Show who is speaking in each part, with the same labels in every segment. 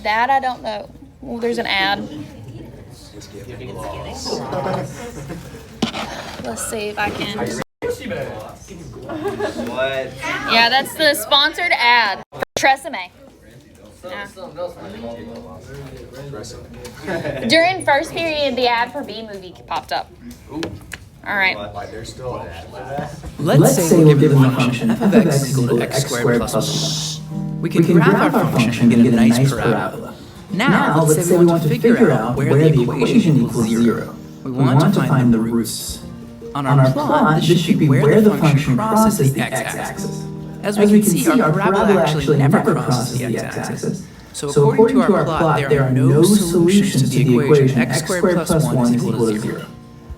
Speaker 1: That I don't know. Well, there's an ad. Let's see if I can.
Speaker 2: What?
Speaker 1: Yeah, that's the sponsored ad for Tresemme. Yeah. During first period, the ad for B-Movie popped up. All right.
Speaker 3: Let's say we're given the function f of x is equal to x squared plus 1. We can graph our function and get a nice parabola. Now, let's say we want to figure out where the equation equals 0. We want to find the roots. On our plot, this should be where the function crosses the x-axis. As we can see, our parabola actually never crosses the x-axis. So according to our plot, there are no solutions to the equation x squared plus 1 is equal to 0.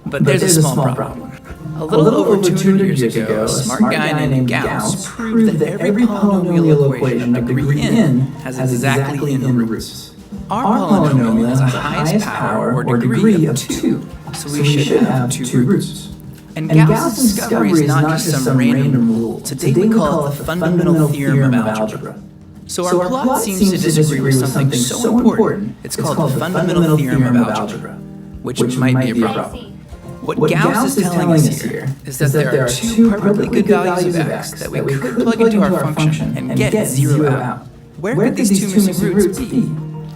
Speaker 3: But there's a small problem. A little over 200 years ago, a smart guy named Gauss proved that every polynomial equation of degree n has exactly n roots. Our polynomial has a highest power or degree of 2, so we should have 2 roots. And Gauss's discovery is not just some random rule. Today we call it the fundamental theorem of algebra. So our plot seems to disagree with something so important, it's called the fundamental theorem of algebra, which might be a problem. What Gauss is telling us here is that there are 2 perfectly good values of x that we could plug into our function and get 0 out. Where could these 2 missing roots be?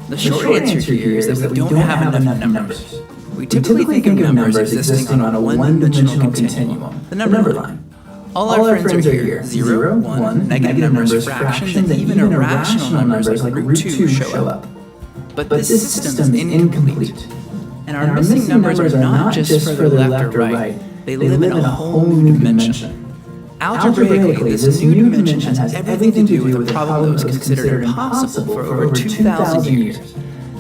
Speaker 3: The short answer here is that we don't have enough numbers. We typically think of numbers existing on a one-dimensional continuum, the number line. All our friends are here. 0, 1, negative numbers, fractions, and even irrational numbers like root 2 show up. But this system is incomplete. And our missing numbers are not just further left or right, they live in a whole new dimension. Algebraically, this new dimension has everything to do with a problem that was considered impossible for over 2,000 years,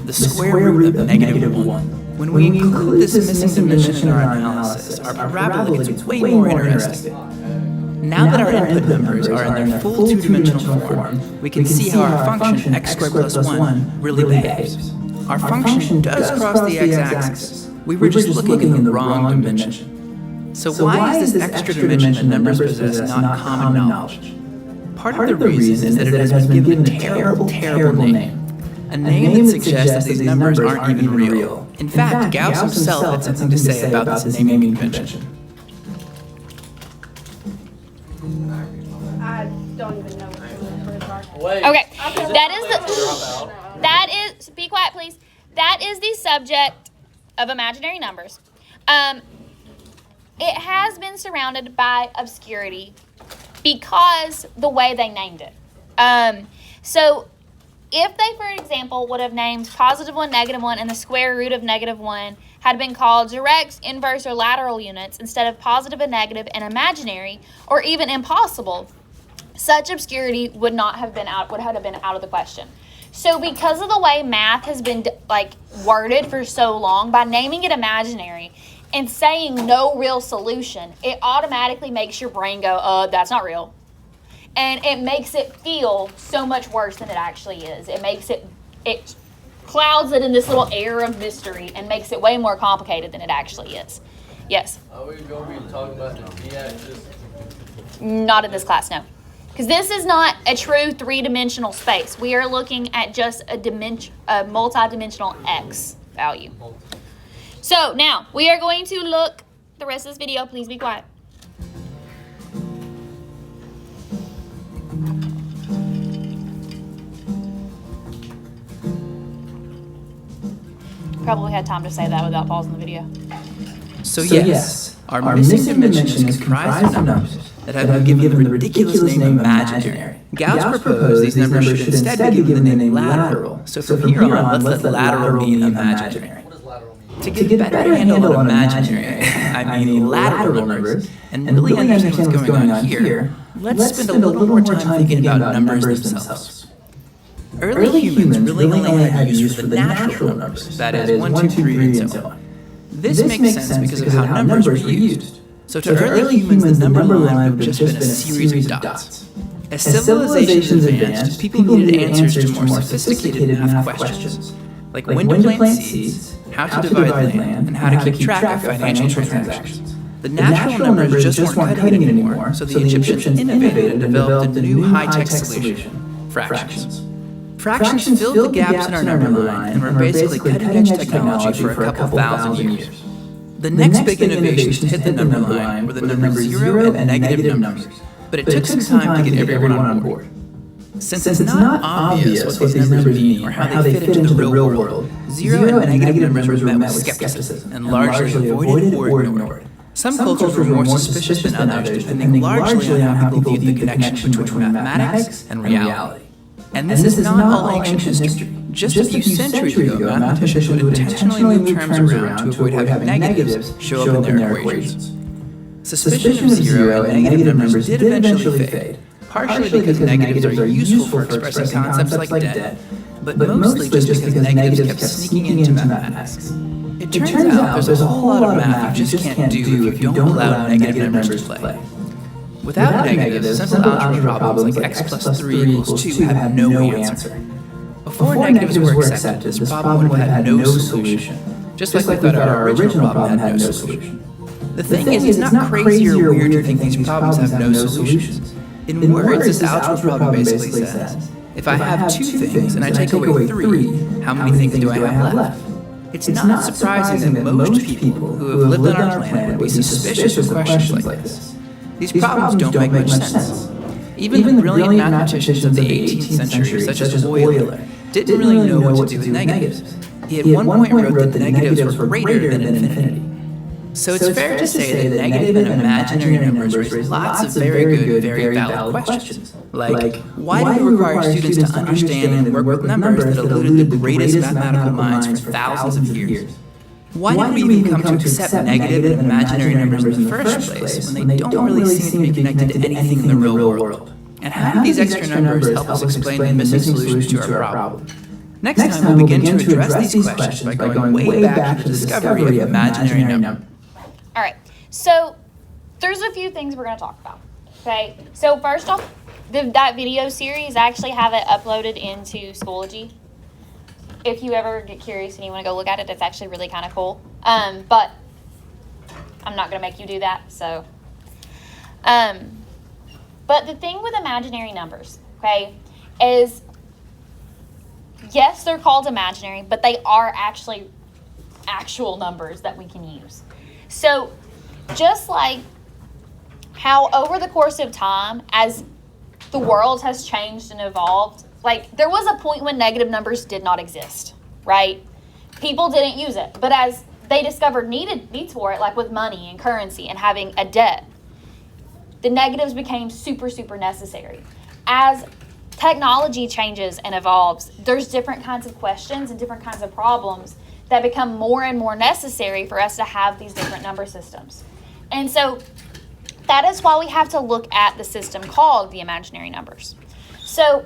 Speaker 3: the square root of negative 1. When we include this missing dimension in our analysis, our parabola gets way more interesting. Now that our input numbers are in their full two-dimensional form, we can see how our function x squared plus 1 really behaves. Our function does cross the x-axis. We were just looking in the wrong dimension. So why is this extra dimension that numbers possess not common knowledge? Part of the reason is that it has been given a terrible name. A name that suggests that these numbers aren't even real. In fact, Gauss himself had something to say about this naming convention.
Speaker 4: I don't even know what the
Speaker 1: Okay, that is, be quiet please. That is the subject of imaginary numbers. It has been surrounded by obscurity because the way they named it. So if they, for example, would have named positive 1, negative 1, and the square root of negative 1 had been called direct, inverse, or lateral units instead of positive and negative and imaginary, or even impossible, such obscurity would have been out of the question. So because of the way math has been worded for so long, by naming it imaginary and saying no real solution, it automatically makes your brain go, that's not real. And it makes it feel so much worse than it actually is. It clouds it in this little air of mystery and makes it way more complicated than it actually is. Yes?
Speaker 5: Are we going to be talking about the d-axis?
Speaker 1: Not in this class, no. Because this is not a true three-dimensional space. We are looking at just a multi-dimensional x value. So now, we are going to look the rest of this video. Please be quiet. Probably had time to say that without pausing the video.
Speaker 3: So yes, our missing dimension is comprised of numbers that have been given the ridiculous name imaginary. Gauss proposed these numbers should instead be given the name lateral. So from here on, let's let lateral mean imaginary.
Speaker 5: What does lateral mean?
Speaker 3: To get a better handle on imaginary, I mean lateral numbers, and really understand what's going on here, let's spend a little more time thinking about numbers themselves. Early humans really only had use for the natural numbers, that is, 1, 2, 3, and so on. This makes sense because of how numbers were used. So to early humans, the number line would have just been a series of dots. As civilizations advanced, people needed answers to more sophisticated math questions, like when to plant seeds, how to divide land, and how to keep track of financial transactions. The natural numbers just weren't cutting it anymore, so the Egyptians innovated and developed a new high-tech solution, fractions. Fractions filled the gaps in our number line and were basically cutting-edge technology for a couple thousand years. The next big innovations to hit the number line were the numbers 0 and negative numbers, but it took some time to get everyone on board. Since it's not obvious what these numbers mean or how they fit into the real world, 0 and negative numbers were met with skepticism and largely avoided or ignored. Some cultures were more suspicious than others, depending largely on how people viewed the connection between mathematics and reality. And this is not all ancient history. Just a few centuries ago, mathematicians would intentionally move terms around to avoid having negatives show up in their equations. Suspicion of 0 and negative numbers did eventually fade, partially because negatives are useful for expressing concepts like debt, but mostly just because negatives kept sneaking into mathematics. It turns out there's a whole lot of math you just can't do if you don't allow negative numbers to play. Without negatives, simple algebra problems like x plus 3 equals 2 have no answer. Before negatives were accepted, this problem would have had no solution, just like we thought our original problem had no solution. The thing is, it's not crazy or weird to think these problems have no solutions. In words, this algebra problem basically says, if I have 2 things and I take away 3, how many things do I have left? It's not surprising that most people who have lived on our planet would be suspicious of questions like this. These problems don't make much sense. Even the brilliant mathematicians of the 18th century, such as Euler, didn't really know what to do with negatives. He at one point wrote that the negatives were greater than infinity. So it's fair to say that negative and imaginary numbers raise lots of very good, very valid questions. Like, why do we require students to understand and work with numbers that eluded the greatest mathematical minds for thousands of years? Why did we even come to accept negative and imaginary numbers in the first place when they don't really seem to be connected to anything in the real world? And how do these extra numbers help us explain the missing solution to our problem? Next time we'll begin to address these questions by going way back to the discovery of imaginary numbers.
Speaker 1: All right, so there's a few things we're going to talk about, okay? So first off, that video series, I actually have it uploaded into Schoology. If you ever get curious and you want to go look at it, it's actually really kind of cool. But I'm not going to make you do that, so. But the thing with imaginary numbers, okay, is yes, they're called imaginary, but they are actually actual numbers that we can use. So just like how over the course of time, as the world has changed and evolved, like there was a point when negative numbers did not exist, right? People didn't use it. But as they discovered needs for it, like with money and currency and having a debt, the negatives became super, super necessary. As technology changes and evolves, there's different kinds of questions and different kinds of problems that become more and more necessary for us to have these different number systems. And so that is why we have to look at the system called the imaginary numbers. So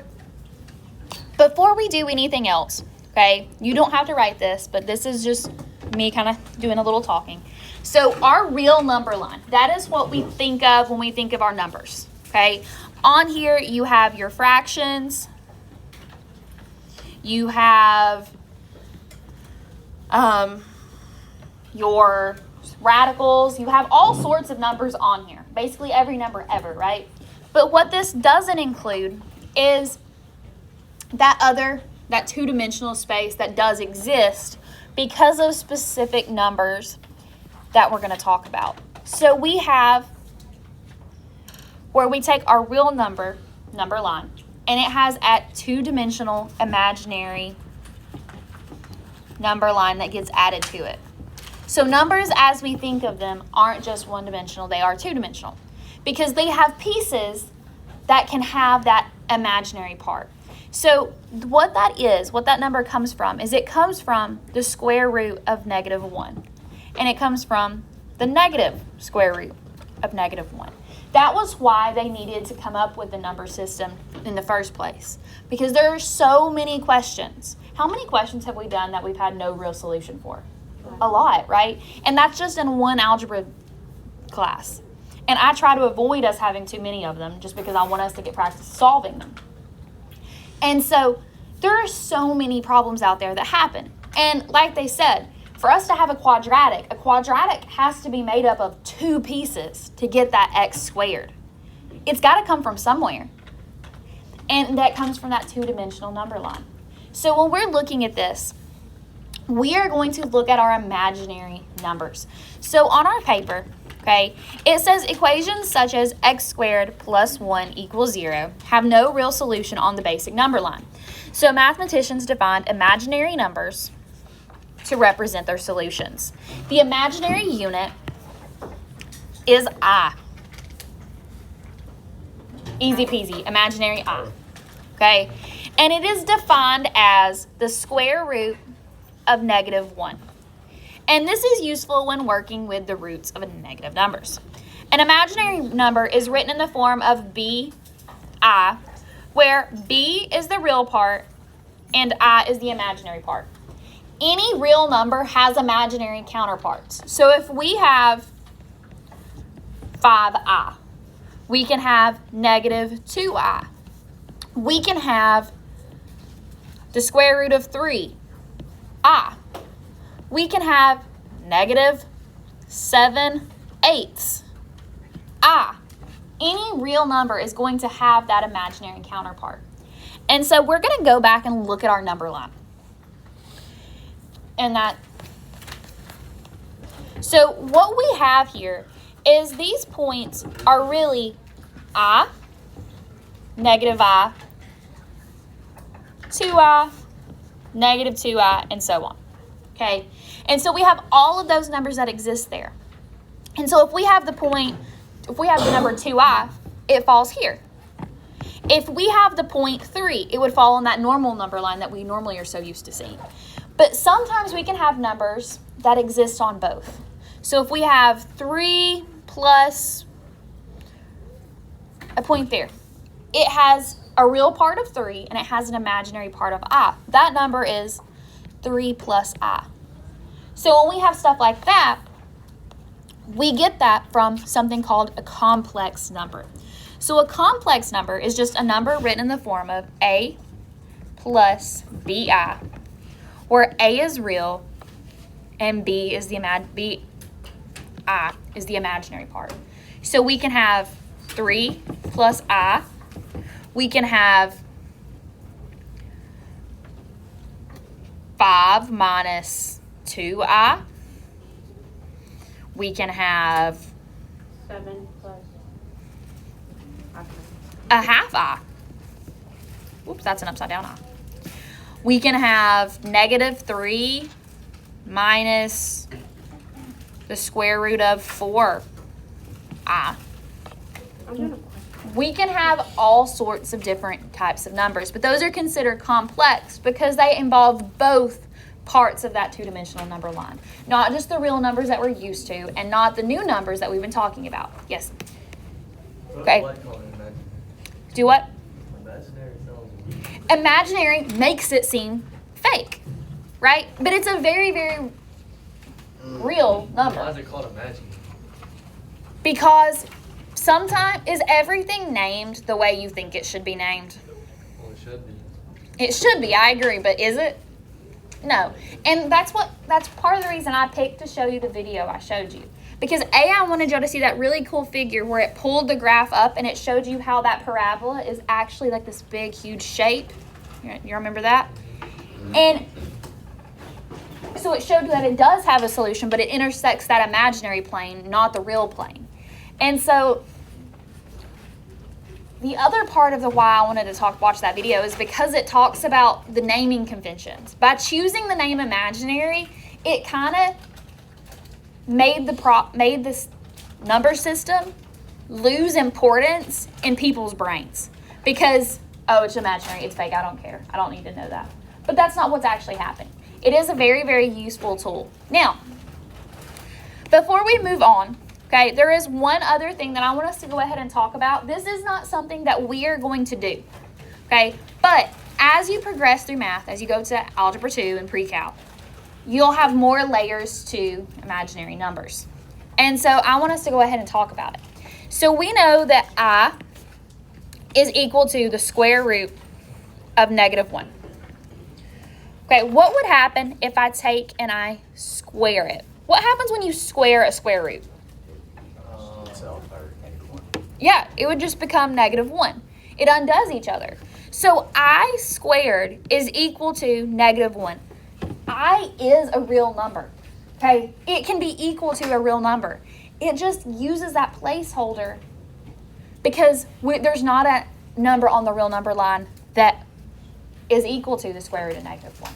Speaker 1: before we do anything else, okay, you don't have to write this, but this is just me kind of doing a little talking. So our real number line, that is what we think of when we think of our numbers, okay? On here, you have your fractions, you have your radicals, you have all sorts of numbers on here, basically every number ever, right? But what this doesn't include is that two-dimensional space that does exist because of specific numbers that we're going to talk about. So we have where we take our real number line, and it has at two-dimensional imaginary number line that gets added to it. So numbers as we think of them aren't just one-dimensional, they are two-dimensional because they have pieces that can have that imaginary part. So what that number comes from is it comes from the square root of -1. And it comes from the negative square root of -1. That was why they needed to come up with the number system in the first place. Because there are so many questions. How many questions have we done that we've had no real solution for? A lot, right? And that's just in one algebra class. And I try to avoid us having too many of them just because I want us to get practice solving them. And so there are so many problems out there that happen. And like they said, for us to have a quadratic has to be made up of 2 pieces to get that x squared. It's got to come from somewhere. And that comes from that two-dimensional number line. So when we're looking at this, we are going to look at our imaginary numbers. So on our paper, okay, it says equations such as x squared plus 1 equals 0 have no real solution on the basic number line. So mathematicians defined imaginary numbers to represent their solutions. The imaginary unit is I. Easy peasy, imaginary I. Okay? And it is defined as the square root of -1. And this is useful when working with the roots of negative numbers. An imaginary number is written in the form of bi, where b is the real part and I is the imaginary part. Any real number has imaginary counterparts. So if we have 5i, we can have -2i. We can have the square root of 3i. We can have -7/8 I. Any real number is going to have that imaginary counterpart. And so we're going to go back and look at our number line. So what we have here is these points are really I, -I, 2i, -2i, and so on. Okay? And so we have all of those numbers that exist there. And so if we have the number 2i, it falls here. If we have the point 3, it would fall on that normal number line that we normally are so used to seeing. But sometimes we can have numbers that exist on both. So if we have 3 plus a point there, it has a real part of 3 and it has an imaginary part of I. That number is 3 plus I. So when we have stuff like that, we get that from something called a complex number. So a complex number is just a number written in the form of A plus BI, where A is real and B is the imaginary part. So we can have 3 plus I. We can have 5 minus 2I. We can have
Speaker 4: 7 plus
Speaker 1: a half I. Oops, that's an upside down I. We can have -3 minus the square root of 4I. We can have all sorts of different types of numbers, but those are considered complex because they involve both parts of that two-dimensional number line. Not just the real numbers that we're used to and not the new numbers that we've been talking about. Yes? Okay. Do what?
Speaker 5: Imaginary sounds weird.
Speaker 1: Imaginary makes it seem fake, right? But it's a very, very real
Speaker 5: Why
Speaker 1: number.
Speaker 5: is it called imaginary?
Speaker 1: Because sometimes, is everything named the way you think it should be named?
Speaker 5: Well, it should be.
Speaker 1: It should be, I agree, but is it? No. And that's part of the reason I picked to show you the video I showed you. Because I wanted y'all to see that really cool figure where it pulled the graph up and it showed you how that parabola is actually like this big, huge shape. You remember that? And so it showed you that it does have a solution, but it intersects that imaginary plane, not the real plane. And so the other part of the why I wanted to watch that video is because it talks about the naming conventions. By choosing the name imaginary, it kind of made this number system lose importance in people's brains. Because, oh, it's imaginary, it's fake, I don't care. I don't need to know that. But that's not what's actually happening. It is a very, very useful tool. Now, before we move on, okay, there is one other thing that I want us to go ahead and talk about. This is not something that we are going to do, okay? But as you progress through math, as you go to Algebra 2 and Pre-Cal, you'll have more layers to imaginary numbers. And so I want us to go ahead and talk about it. So we know that I is equal to the square root of -1. Okay, what would happen if I take and I square it? What happens when you square a square root? Yeah, it would just become -1. It undoes each other. So I squared is equal to -1. I is a real number, okay? It can be equal to a real number. It just uses that placeholder because there's not a number on the real number line that is equal to the square root of -1.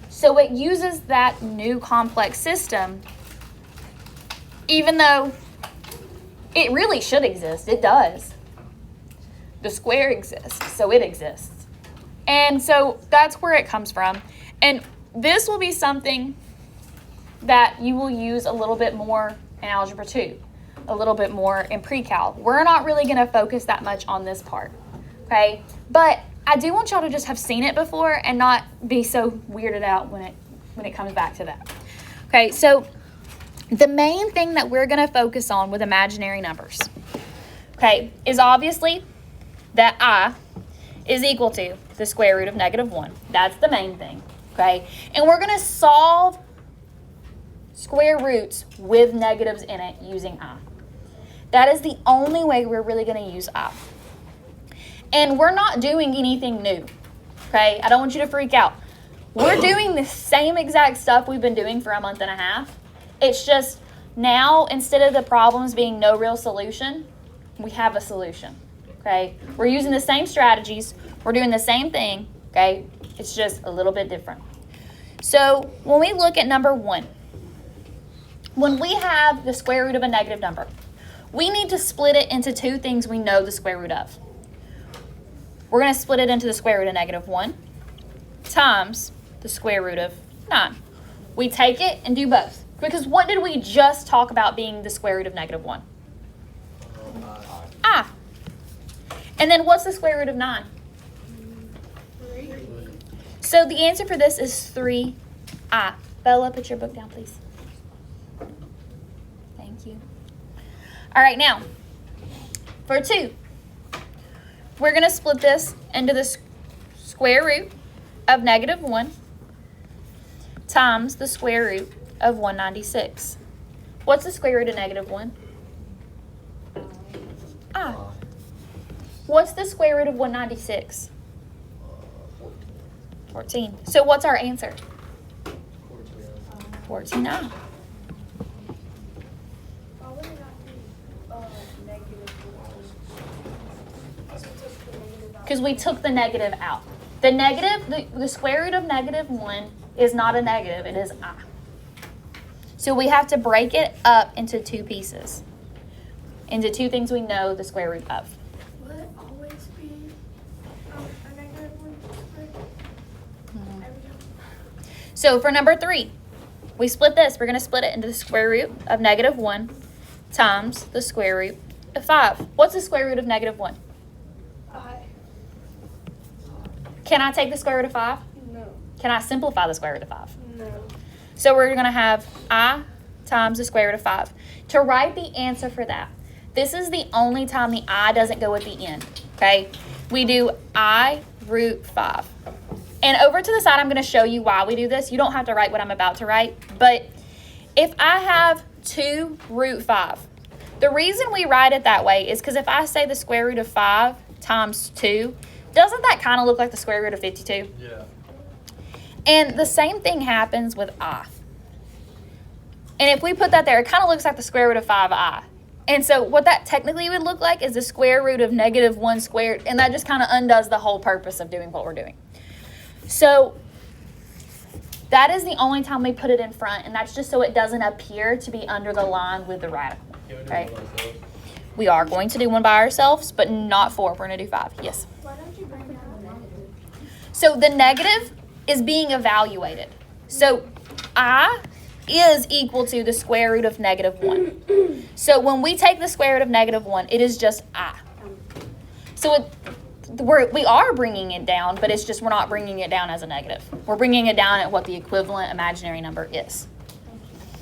Speaker 1: So it uses that new complex system, even though it really should exist. It does. The square exists, so it exists. And so that's where it comes from. And this will be something that you will use a little bit more in Algebra 2, a little bit more in Pre-Cal. We're not really going to focus that much on this part, okay? But I do want y'all to just have seen it before and not be so weirded out when it comes back to that. Okay, so the main thing that we're going to focus on with imaginary numbers, okay, is obviously that I is equal to the square root of -1. That's the main thing, okay? And we're going to solve square roots with negatives in it using I. That is the only way we're really going to use I. And we're not doing anything new, okay? I don't want you to freak out. We're doing the same exact stuff we've been doing for a month and a half. It's just now, instead of the problems being no real solution, we have a solution, okay? We're using the same strategies. We're doing the same thing, okay? It's just a little bit different. So when we look at number 1, when we have the square root of a negative number, we need to split it into two things we know the square root of. We're going to split it into the square root of -1 times the square root of 9. We take it and do both. Because what did we just talk about being the square root of -1? I. And then what's the square root of 9?
Speaker 4: 3.
Speaker 1: So the answer for this is 3I. Bella, put your book down, please. Thank you. All right, now, for 2, we're going to split this into the square root of -1 times the square root of 196. What's the square root of -1? I. What's the square root of 196? 14. So what's our answer? 14I.
Speaker 4: Why would it not be -1?
Speaker 1: Because we took the negative out. The negative, the square root of -1 is not a negative, it is I. So we have to break it up into two pieces, into two things we know the square root of.
Speaker 4: Will it always be a -1 squared? Every time?
Speaker 1: So for number 3, we split this. We're going to split it into the square root of -1 times the square root of 5. What's the square root of -1? Can I take the square root of 5?
Speaker 4: No.
Speaker 1: Can I simplify the square root of 5?
Speaker 4: No.
Speaker 1: So we're going to have I times the square root of 5. To write the answer for that, this is the only time the I doesn't go at the end, okay? We do I root 5. And over to the side, I'm going to show you why we do this. You don't have to write what I'm about to write, but if I have 2 root 5, the reason we write it that way is because if I say the square root of 5 times 2, doesn't that kind of look like the square root of 52?
Speaker 5: Yeah.
Speaker 1: And the same thing happens with I. And if we put that there, it kind of looks like the square root of 5I. And so what that technically would look like is the square root of -1 squared, and that just kind of undoes the whole purpose of doing what we're doing. So that is the only time we put it in front, and that's just so it doesn't appear to be under the line with the radical.
Speaker 5: Can we do
Speaker 1: Right.
Speaker 5: one ourselves?
Speaker 1: We are going to do one by ourselves, but not 4. We're going to do 5. Yes.
Speaker 4: Why don't you bring down
Speaker 1: So the negative is being evaluated. So I is equal to the square root of -1. So when we take the square root of -1, it is just I. So we are bringing it down, but it's just we're not bringing it down as a negative. We're bringing it down at what the equivalent imaginary number is.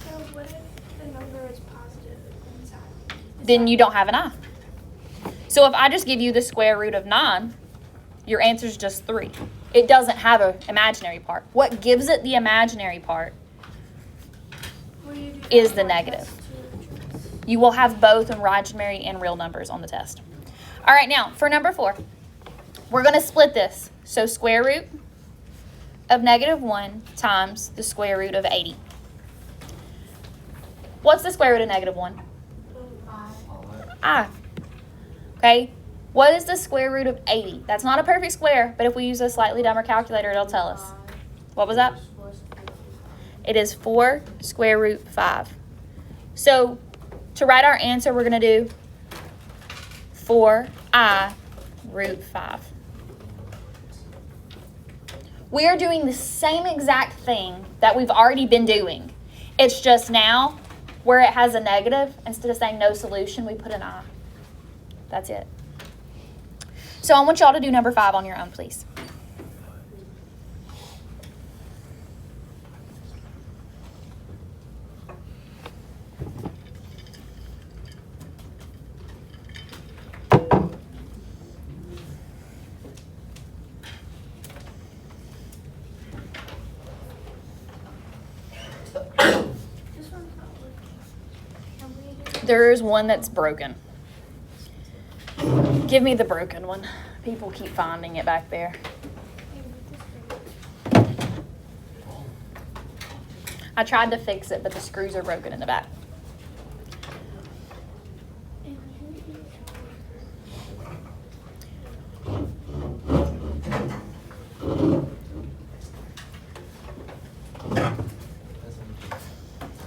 Speaker 4: So what if the number is positive inside?
Speaker 1: Then you don't have an I. So if I just give you the square root of 9, your answer is just 3. It doesn't have an imaginary part. What gives it the imaginary part
Speaker 4: Will you do
Speaker 1: is
Speaker 4: that
Speaker 1: the
Speaker 4: one
Speaker 1: negative.
Speaker 4: test too?
Speaker 1: You will have both imaginary and real numbers on the test. All right, now for number 4, we're going to split this. So square root of -1 times the square root of 80. What's the square root of -1? I. Okay. What is the square root of 80? That's not a perfect square, but if we use a slightly dumber calculator, it'll tell us. What was that? It is 4 square root 5. So to write our answer, we're going to do 4I root 5. We are doing the same exact thing that we've already been doing. It's just now, where it has a negative, instead of saying no solution, we put an I. That's it. So I want y'all to do number 5 on your own, please.
Speaker 4: This one's not working. Can we do
Speaker 1: There's one that's broken. Give me the broken one. People keep finding it back there. I tried to fix it, but the screws are broken in the back.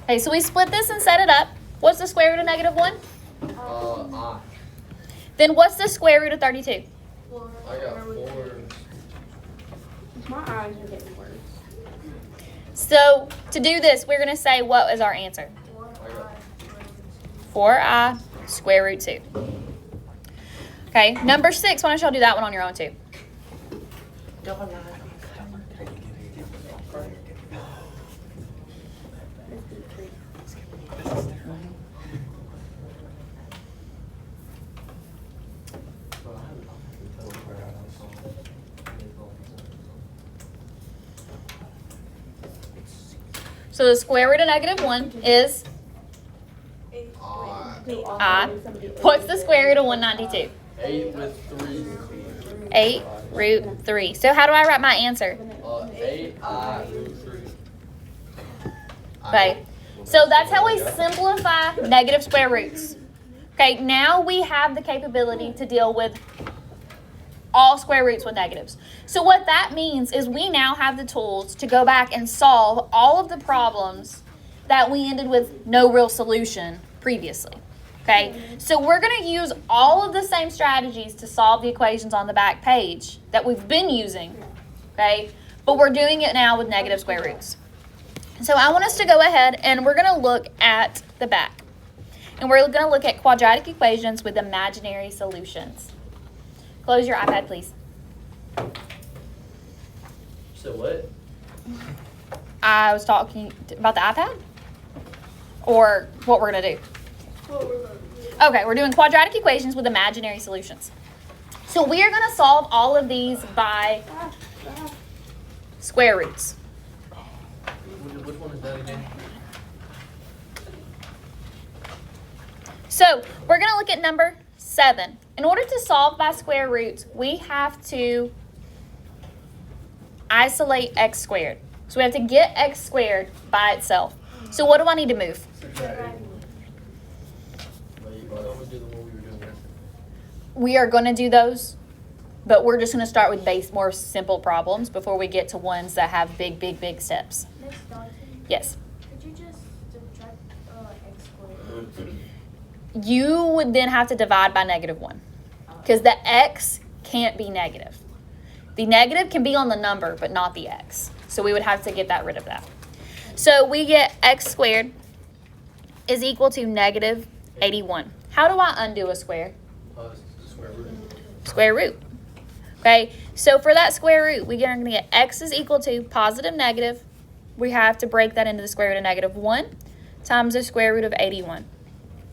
Speaker 1: Okay, so we split this and set it up. What's the square root of -1?
Speaker 5: I.
Speaker 1: Then what's the square root of 32?
Speaker 5: I got 4.
Speaker 4: My eyes are getting worse.
Speaker 1: So to do this, we're going to say what is our answer? 4I square root 2. Okay, number 6. Why don't y'all do that one on your own too? So the square root of -1 is I. What's the square root of 192?
Speaker 5: 8 with 3.
Speaker 1: 8 root 3. So how do I write my answer?
Speaker 5: 8I root 3.
Speaker 1: Okay. So that's how we simplify negative square roots. Okay, now we have the capability to deal with all square roots with negatives. So what that means is we now have the tools to go back and solve all of the problems that we ended with no real solution previously. Okay, so we're going to use all of the same strategies to solve the equations on the back page that we've been using. Okay, but we're doing it now with negative square roots. So I want us to go ahead and we're going to look at the back. And we're going to look at quadratic equations with imaginary solutions. Close your iPad, please.
Speaker 5: So what?
Speaker 1: I was talking about the iPad? Or what we're going to do? Okay, we're doing quadratic equations with imaginary solutions. So we are going to solve all of these by square roots.
Speaker 5: Which one is that again?
Speaker 1: So we're going to look at number 7. In order to solve by square roots, we have to isolate x squared. So we have to get x squared by itself. So what do I need to move? We are going to do those, but we're just going to start with more simple problems before we get to ones that have big, big, big steps.
Speaker 4: Miss Dalton,
Speaker 1: Yes.
Speaker 4: could you just subtract x squared?
Speaker 1: You would then have to divide by -1 because the x can't be negative. The negative can be on the number, but not the x. So we would have to get rid of that. So we get x squared is equal to -81. How do I undo a square?
Speaker 5: Square root.
Speaker 1: Square root. Okay, so for that square root, we are going to get x is equal to positive negative. We have to break that into the square root of -1 times the square root of 81.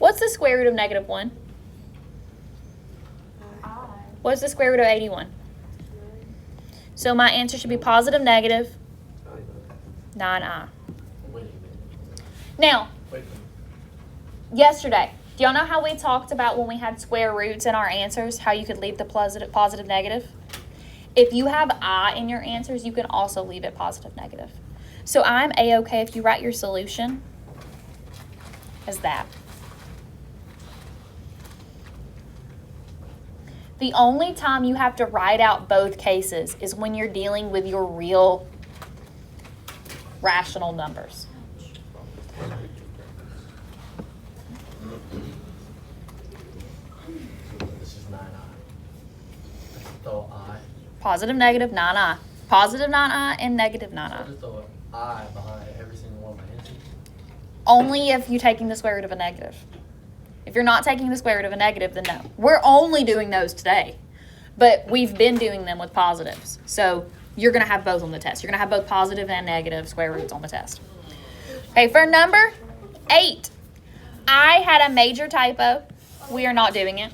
Speaker 1: What's the square root of -1? What's the square root of 81? So my answer should be positive negative 9i.
Speaker 5: Wait a minute.
Speaker 1: Now,
Speaker 5: Wait a minute.
Speaker 1: yesterday, do y'all know how we talked about when we had square roots in our answers, how you could leave the positive negative? If you have I in your answers, you can also leave it positive, negative. So I'm A-okay if you write your solution as that. The only time you have to write out both cases is when you're dealing with your real rational numbers.
Speaker 5: This is 9i. Throw I.
Speaker 1: Positive, negative, 9i. Positive 9i and negative
Speaker 5: I
Speaker 1: 9i.
Speaker 5: just throw an I behind every single one of my answers.
Speaker 1: Only if you're taking the square root of a negative. If you're not taking the square root of a negative, then no. We're only doing those today. But we've been doing them with positives. So you're going to have both on the test. You're going to have both positive and negative square roots on the test. Okay, for number 8, I had a major typo. We are not doing it.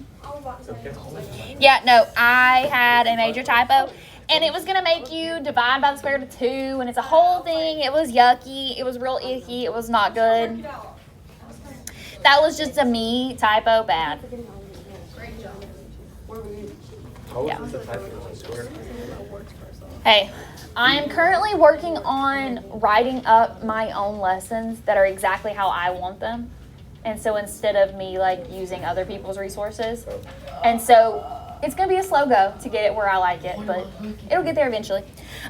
Speaker 1: Yeah, no, I had a major typo. And it was going to make you divide by the square root of 2. And it's a whole thing. It was yucky. It was real icky. It was not good. That was just a me typo bad. Yeah. Hey, I am currently working on writing up my own lessons that are exactly how I want them. And so instead of me like using other people's resources. And so it's going to be a slow go to get it where I like it, but it'll get there eventually.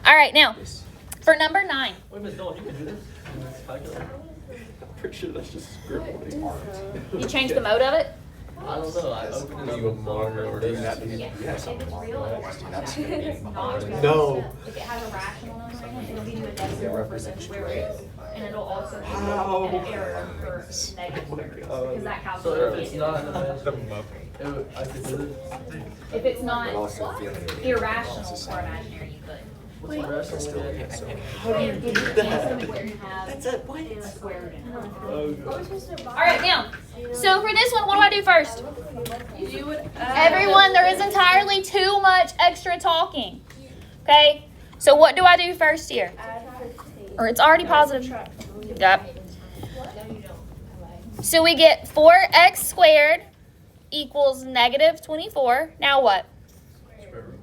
Speaker 1: All right, now for number 9.
Speaker 5: Wait a minute, Dylan, you can do this?
Speaker 2: Pretty sure that's just scribbling.
Speaker 1: You changed the mode of it?
Speaker 5: I don't know. I opened it up.
Speaker 2: You a monitor or do that?
Speaker 1: If it's real, it works. If it's not real,
Speaker 2: No.
Speaker 1: if it has a rational number in it, it'll give you a decimal for the square root. And it'll also give you an error for negative square roots. Because that
Speaker 5: So if
Speaker 1: calculates
Speaker 5: it's not an imaginary, I could do this.
Speaker 1: If it's not irrational or imaginary, you could.
Speaker 5: What's the rest of it?
Speaker 1: It gives you a chance to where you have a square root in it. All right, now, so for this one, what do I do first? Everyone, there is entirely too much extra talking. Okay, so what do I do first here? Or it's already positive. Yep. So we get 4x squared equals negative 24. Now what?
Speaker 5: Square root.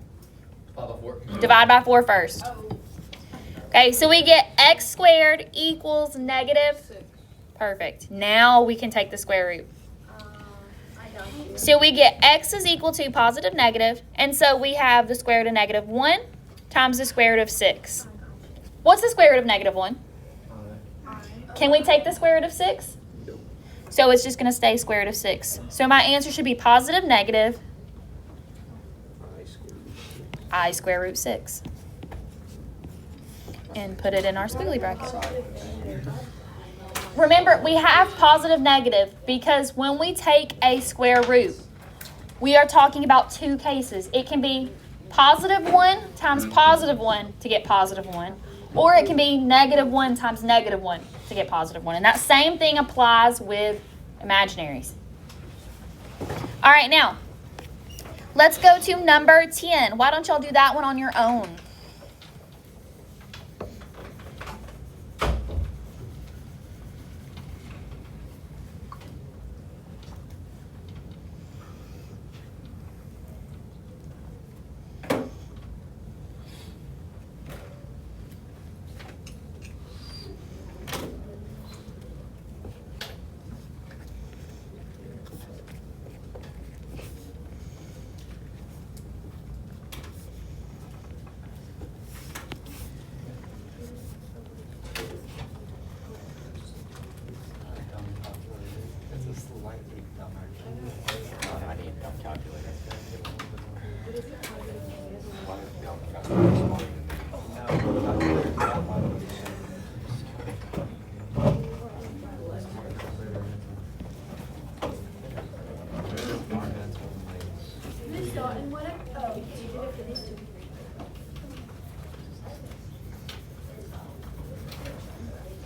Speaker 5: 5 by 4.
Speaker 1: Divide by 4 first. Okay, so we get x squared equals negative. Perfect. Now we can take the square root. So we get x is equal to positive, negative, and so we have the square root of negative 1 times the square root of 6. What's the square root of negative 1? Can we take the square root of 6? So it's just going to stay square root of 6. So my answer should be positive, negative, I square root 6. And put it in our squiggly bracket. Remember, we have positive, negative because when we take a square root, we are talking about 2 cases. It can be positive 1 times positive 1 to get positive 1, or it can be negative 1 times negative 1 to get positive 1. And that same thing applies with imaginaries. All right, now, let's go to number 10. Why don't y'all do that one on your own?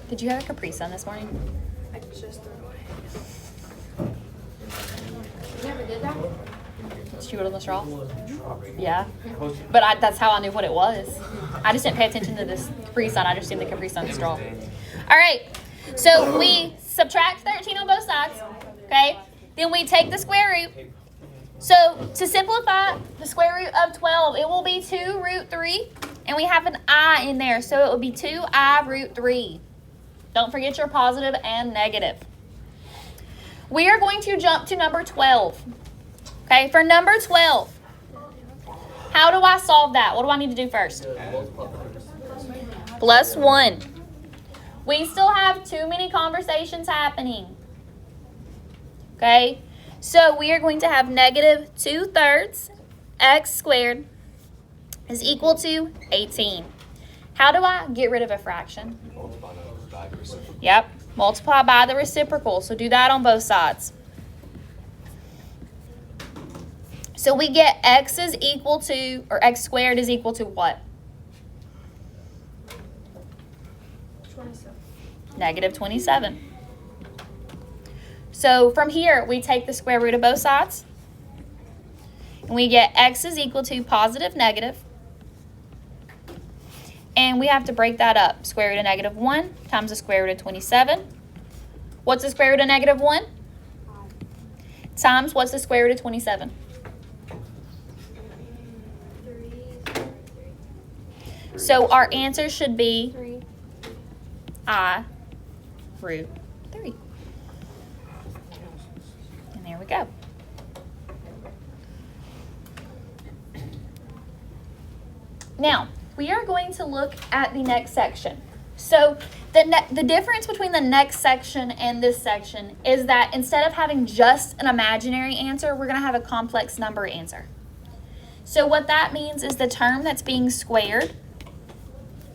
Speaker 1: Did you have a Capri Sun this morning?
Speaker 4: I just threw it away.
Speaker 1: You never did that? Did you go to the straw? Yeah. But that's how I knew what it was. I just didn't pay attention to this Capri Sun. I just seen the Capri Sun straw. All right. So we subtract 13 on both sides. Okay. Then we take the square root. So to simplify the square root of 12, it will be 2 root 3. And we have an I in there, so it will be 2I root 3. Don't forget your positive and negative. We are going to jump to number 12. Okay, for number 12, how do I solve that? What do I need to do first? Plus 1. We still have too many conversations happening. Okay, so we are going to have negative 2/3 x squared is equal to 18. How do I get rid of a fraction? Yep, multiply by the reciprocal. So do that on both sides. So we get x is equal to, or x squared is equal to what?
Speaker 4: 27.
Speaker 1: Negative 27. So from here, we take the square root of both sides. And we get x is equal to positive negative. And we have to break that up. Square root of negative 1 times the square root of 27. What's the square root of negative 1? Times what's the square root of 27?
Speaker 4: 3.
Speaker 1: So our answer should be
Speaker 4: 3.
Speaker 1: I root 3. And there we go. Now, we are going to look at the next section. So the difference between the next section and this section is that instead of having just an imaginary answer, we're going to have a complex number answer. So what that means is the term that's being squared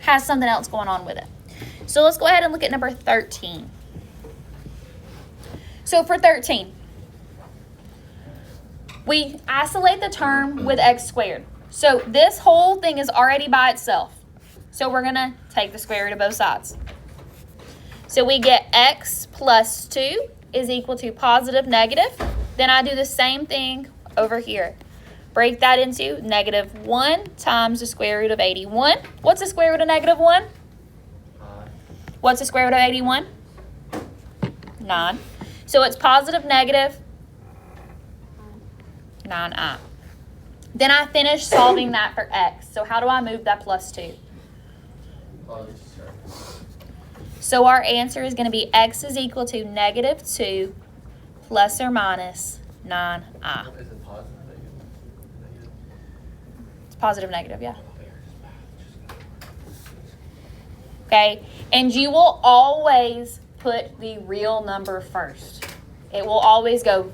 Speaker 1: has something else going on with it. So let's go ahead and look at number 13. So for 13, we isolate the term with x squared. So this whole thing is already by itself. So we're going to take the square root of both sides. So we get x plus 2 is equal to positive negative. Then I do the same thing over here. Break that into negative 1 times the square root of 81. What's the square root of negative 1? What's the square root of 81? 9. So it's positive negative 9i. Then I finish solving that for x. So how do I move that plus 2? So our answer is going to be x is equal to negative 2 plus or minus 9i.
Speaker 5: Is it positive? Negative?
Speaker 1: It's positive negative, yeah. Okay, and you will always put the real number first. It will always go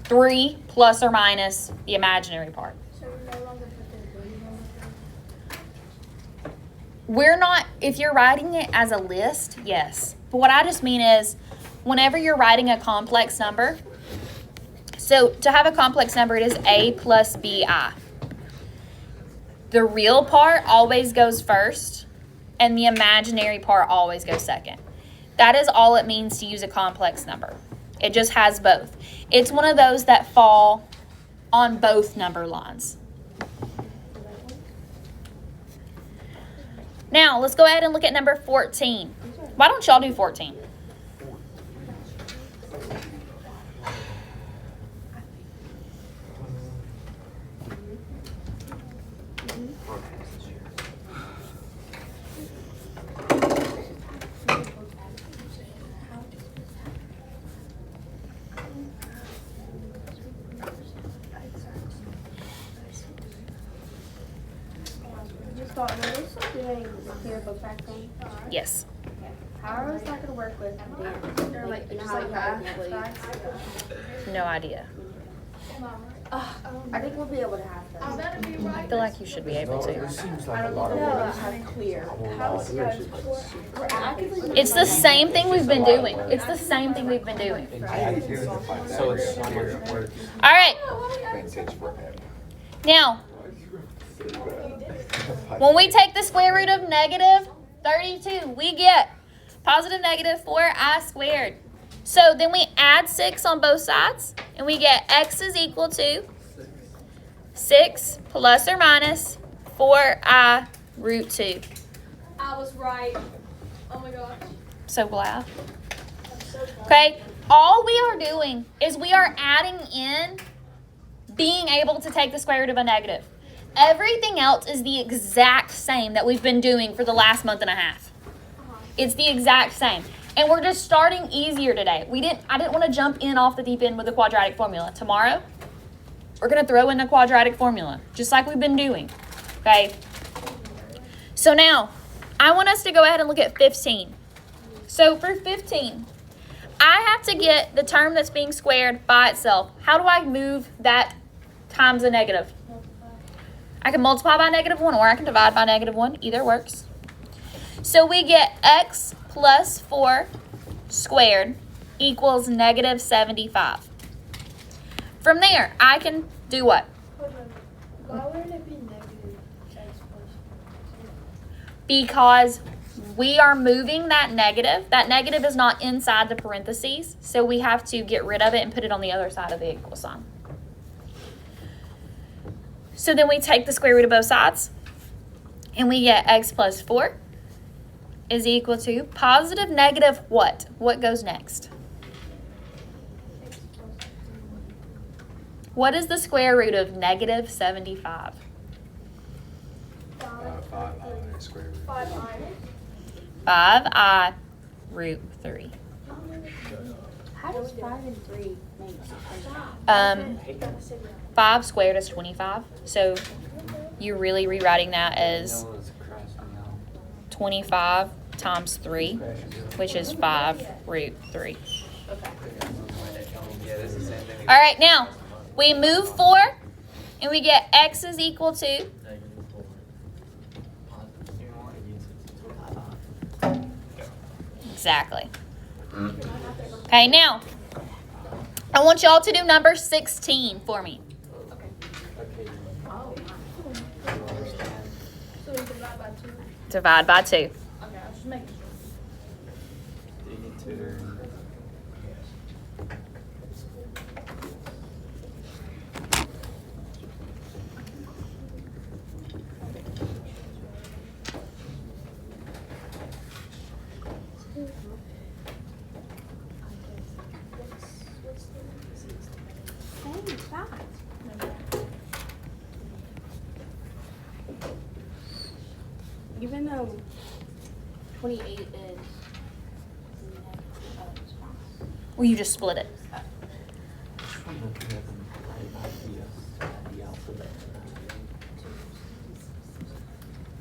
Speaker 1: 3 plus or minus the imaginary part.
Speaker 4: So we're no longer put the grade on the
Speaker 1: We're not, if you're writing it as a list, yes. But what I just mean is, whenever you're writing a complex number, so to have a complex number, it is a plus bi. The real part always goes first, and the imaginary part always goes second. That is all it means to use a complex number. It just has both. It's one of those that fall on both number lines. Now, let's go ahead and look at number 14. Why don't y'all do 14?
Speaker 4: Just thought, when we're still doing here book back then,
Speaker 1: Yes.
Speaker 4: how is that going to work with dance? Or like, you know how you have
Speaker 1: No idea.
Speaker 4: I think we'll be able to have that.
Speaker 1: I feel like you should be able to.
Speaker 4: I don't know how clear.
Speaker 1: It's the same thing we've been doing. It's the same thing we've been doing.
Speaker 2: So it's somewhere where
Speaker 1: All right. Now, when we take the square root of negative 32, we get positive negative 4i squared. So then we add 6 on both sides, and we get x is equal to 6 plus or minus 4i root 2.
Speaker 4: I was right. Oh my gosh.
Speaker 1: So glad. Okay, all we are doing is we are adding in being able to take the square root of a negative. Everything else is the exact same that we've been doing for the last month and a half. It's the exact same. And we're just starting easier today. I didn't want to jump in off the deep end with the quadratic formula. Tomorrow, we're going to throw in the quadratic formula, just like we've been doing. Okay? So now, I want us to go ahead and look at 15. So for 15, I have to get the term that's being squared by itself. How do I move that times a negative? I can multiply by -1 or I can divide by -1. Either works. So we get x plus 4 squared equals -75. From there, I can do what?
Speaker 4: Hold on. Why would it be negative x plus 2?
Speaker 1: Because we are moving that negative. That negative is not inside the parentheses, so we have to get rid of it and put it on the other side of the equal sign. So then we take the square root of both sides, and we get x plus 4 is equal to positive negative what? What goes next?
Speaker 4: X plus 2.
Speaker 1: What is the square root of -75?
Speaker 2: 5i square root.
Speaker 4: 5i.
Speaker 1: 5i root 3.
Speaker 6: How does 5 and 3 make sense?
Speaker 1: 5 squared is 25. So you're really rewriting that as
Speaker 2: No one's crashing out.
Speaker 1: 25 times 3, which is 5 root 3.
Speaker 2: Yeah, this is the same thing.
Speaker 1: All right, now we move 4 and we get x is equal to
Speaker 5: -4. Positive.
Speaker 1: exactly. Okay, now I want y'all to do number 16 for me.
Speaker 2: Okay.
Speaker 4: So we divide by 2.
Speaker 1: Divide by 2.
Speaker 4: Okay, I was just making sure.
Speaker 2: Do you need to?
Speaker 6: Hey, stop. Even though 28 is
Speaker 1: Well, you just split it.
Speaker 2: I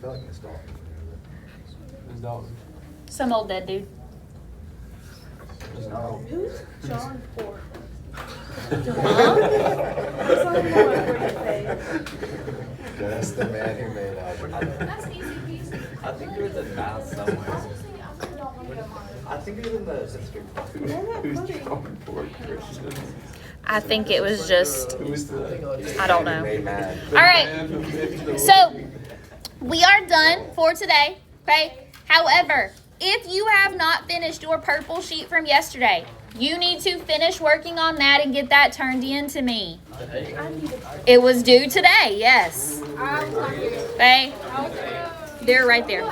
Speaker 2: feel like Miss Dalton. Miss Dalton.
Speaker 1: Some old dead dude.
Speaker 2: Miss Dalton.
Speaker 4: Who's John Ford?
Speaker 2: That's the man who made out.
Speaker 4: That's easy peasy.
Speaker 2: I think it was in math somewhere.
Speaker 4: Honestly, I really don't want to go mine.
Speaker 2: I think it was in the history class. Who's John Ford Christian?
Speaker 1: I think it was just,
Speaker 2: Who's the?
Speaker 1: I don't know.
Speaker 2: Made mad.
Speaker 1: All right. So we are done for today. Okay. However, if you have not finished your purple sheet from yesterday, you need to finish working on that and get that turned in to me. It was due today. Yes. Okay. They're right there.